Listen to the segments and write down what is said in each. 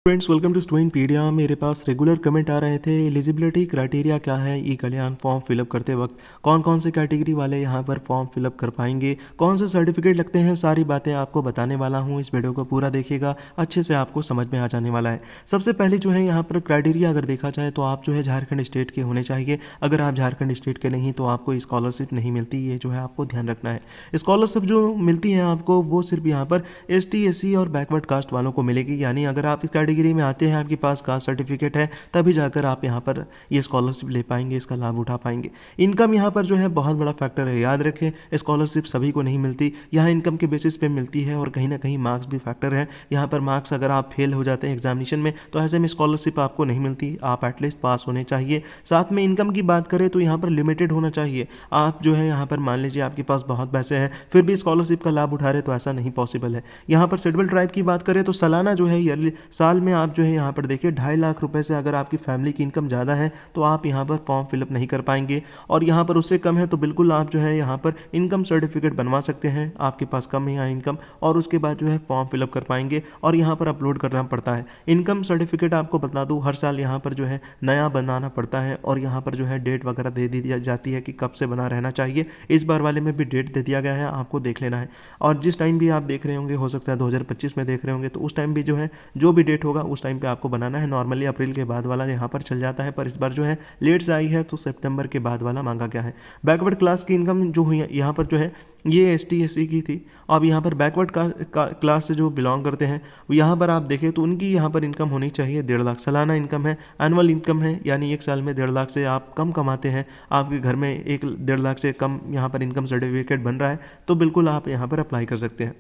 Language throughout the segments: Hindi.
Friends welcome to स्टूडेंटपीडिया। मेरे पास रेगुलर कमेंट आ रहे थे एलिजिबिलिटी क्राइटेरिया क्या है ई कल्याण फॉर्म फिलअप करते वक्त, कौन कौन से कैटेगरी वाले यहाँ पर फॉर्म फिलअप कर पाएंगे, कौन से सर्टिफिकेट लगते हैं, सारी बातें आपको बताने वाला हूँ। इस वीडियो को पूरा देखिएगा, अच्छे से आपको समझ में आ जाने वाला है। सबसे पहले जो है यहाँ पर क्राइटेरिया अगर देखा जाए तो आप जो है झारखंड स्टेट के होने चाहिए। अगर आप झारखंड स्टेट के नहीं तो आपको स्कॉलरशिप नहीं मिलती, ये जो है आपको ध्यान रखना है। स्कॉलरशिप जो मिलती है आपको वो सिर्फ यहाँ पर ST SC और बैकवर्ड कास्ट वालों को मिलेगी, यानी अगर आप इस कैटेगरी में आते हैं, आपके पास कास्ट सर्टिफिकेट है, तभी जाकर आप यहाँ पर ये स्कॉलरशिप ले पाएंगे, इसका लाभ उठा पाएंगे। इनकम यहाँ पर जो है बहुत बड़ा फैक्टर है, याद रखें स्कॉलरशिप सभी को नहीं मिलती, यहाँ इनकम के बेसिस पे मिलती है और कहीं ना कहीं मार्क्स भी फैक्टर है। यहाँ पर मार्क्स अगर आप फेल हो जाते हैं एग्जामिनेशन में तो ऐसे में स्कॉलरशिप आपको नहीं मिलती, आप एटलीस्ट पास होने चाहिए। साथ में इनकम की बात करें तो यहाँ पर लिमिटेड होना चाहिए। आप जो है यहाँ पर मान लीजिए आपके पास बहुत पैसे हैं फिर भी स्कॉलरशिप का लाभ उठा रहे तो ऐसा नहीं पॉसिबल है। यहाँ पर शेड्यूल ट्राइब की बात करें तो सालाना जो है ईयरली साल में आप जो है यहाँ पर देखिए 2.5 लाख रुपए से अगर आपकी फैमिली की इनकम ज़्यादा है तो आप यहाँ पर फॉर्म फिलअप नहीं कर पाएंगे, और यहाँ पर उससे कम है तो बिल्कुल आप जो है यहाँ पर इनकम सर्टिफिकेट बनवा सकते हैं, आपके पास कम है यहाँ इनकम, और उसके बाद जो है फॉर्म फिलअप कर पाएंगे और यहाँ पर अपलोड करना पड़ता है। इनकम सर्टिफिकेट आपको बता दूँ हर साल यहाँ पर जो है नया बनाना पड़ता है और यहाँ पर जो है डेट वगैरह दे दी जाती है कि कब से बना रहना चाहिए। इस बार वाले में भी डेट दे दिया गया है, आपको देख लेना है। और जिस टाइम भी आप देख रहे होंगे, हो सकता है 2025 में देख रहे होंगे, तो उस टाइम भी जो है जो भी डेट होगा उस टाइम पे आपको बनाना है। नॉर्मली अप्रैल के बाद वाला यहाँ पर चल जाता है, पर इस बार जो है लेट से आई है तो सितंबर के बाद वाला मांगा गया है। बैकवर्ड क्लास की इनकम जो हुई यहाँ पर जो है ये ST SC की थी। अब यहाँ पर बैकवर्ड क्लास से जो बिलोंग करते हैं यहाँ पर आप देखें तो उनकी यहाँ पर इनकम होनी चाहिए 1.5 लाख सालाना इनकम है, एनुअल इनकम है, यानी एक साल में 1.5 लाख से आप कम कमाते हैं, आपके घर में 1.5 लाख से कम यहाँ पर इनकम सर्टिफिकेट बन रहा है तो बिल्कुल आप यहाँ पर अप्लाई कर सकते हैं।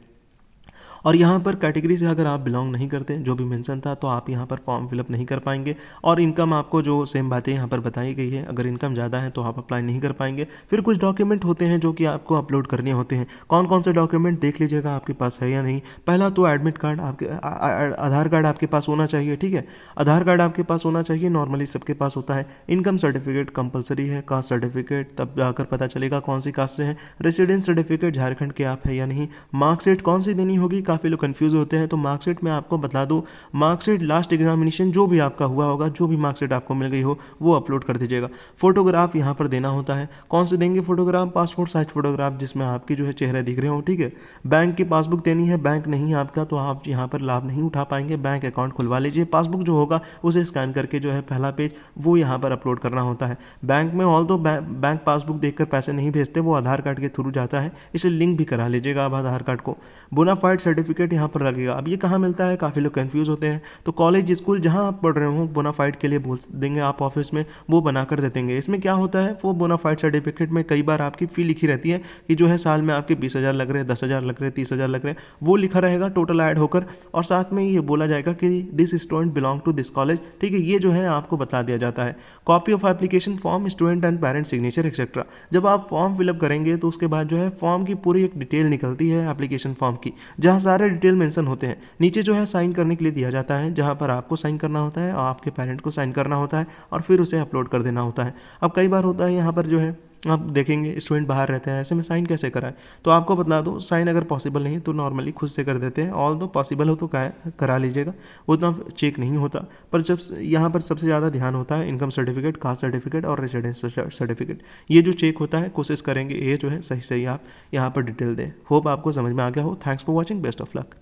और यहाँ पर कैटेगरी से अगर आप बिलोंग नहीं करते, जो भी मेंशन था, तो आप यहाँ पर फॉर्म फिलअप नहीं कर पाएंगे। और इनकम आपको जो सेम बातें यहाँ पर बताई गई है, अगर इनकम ज़्यादा है तो आप अप्लाई नहीं कर पाएंगे। फिर कुछ डॉक्यूमेंट होते हैं जो कि आपको अपलोड करने होते हैं। कौन कौन से डॉक्यूमेंट देख लीजिएगा आपके पास है या नहीं। पहला तो एडमिट कार्ड, आपके आधार कार्ड आपके पास होना चाहिए, ठीक है, आधार कार्ड आपके पास होना चाहिए, नॉर्मली सबके पास होता है। इनकम सर्टिफिकेट कंपलसरी है, कास्ट सर्टिफिकेट तब जाकर पता चलेगा कौन सी कास्ट से है। रेसिडेंस सर्टिफिकेट झारखंड के आप है या नहीं। मार्कशीट कौन सी देनी होगी, काफ़ी लोग कंफ्यूज होते हैं, तो मार्कशीट में आपको बता दूं, मार्कशीट लास्ट एग्जामिनेशन जो भी आपका हुआ होगा, जो भी मार्कशीट आपको मिल गई हो वो अपलोड कर दीजिएगा। फोटोग्राफ यहाँ पर देना होता है। कौन से देंगे फोटोग्राफ, पासपोर्ट साइज फोटोग्राफ जिसमें आपकी जो है चेहरा दिख रहे हो, ठीक है। बैंक की पासबुक देनी है, बैंक नहीं है आपका तो आप यहाँ पर लाभ नहीं उठा पाएंगे। बैंक अकाउंट खुलवा लीजिए। पासबुक जो होगा उसे स्कैन करके जो है पहला पेज वो यहाँ पर अपलोड करना होता है। बैंक में ऑल दो बैंक पासबुक देखकर पैसे नहीं भेजते, वो आधार कार्ड के थ्रू जाता है, इसे लिंक भी करा लीजिएगा आप आधार कार्ड को। बोनाफाइड सर्टिफिकेट यहाँ पर लगेगा। अब ये कहाँ मिलता है, काफ़ी लोग कंफ्यूज होते हैं, तो कॉलेज स्कूल जहाँ आप पढ़ रहे हो बोनाफाइड के लिए बोल देंगे, आप ऑफिस में वो बनाकर दे देंगे। इसमें क्या होता है, वो बोनाफाइड सर्टिफिकेट में कई बार आपकी फ़ी लिखी रहती है कि जो है साल में आपके 20,000 लग रहे हैं, 10,000 लग रहे हैं, 30,000 लग रहे हैं, वो लिखा रहेगा टोटल ऐड होकर, और साथ में ये बोला जाएगा कि this student belong to this college, ठीक है, ये जो है आपको बता दिया जाता है। Copy of application form, student and parent signature etcetera. जब आप फॉर्म फिलअप करेंगे तो उसके बाद जो है फॉर्म की पूरी एक डिटेल निकलती है एप्लीकेशन फॉर्म की, जहाँ सारे डिटेल मेंशन होते हैं। नीचे जो है साइन करने के लिए दिया जाता है, जहाँ पर आपको साइन करना होता है और आपके पेरेंट को साइन करना होता है और फिर उसे अपलोड कर देना होता है। अब कई बार होता है यहाँ पर जो है आप देखेंगे स्टूडेंट बाहर रहते हैं, ऐसे में साइन कैसे कराएं, तो आपको बता दो साइन अगर पॉसिबल नहीं तो नॉर्मली खुद से कर देते हैं, ऑल दो पॉसिबल हो तो करा लीजिएगा, उतना चेक नहीं होता। पर जब यहाँ पर सबसे ज़्यादा ध्यान होता है इनकम सर्टिफिकेट, कास्ट सर्टिफिकेट और रेसिडेंस सर्टिफिकेट, ये जो चेक होता है कोशिश करेंगे ये जो है सही सही आप यहाँ पर डिटेल दें। होप आपको समझ में आ गया हो। Thanks for watching, best of luck.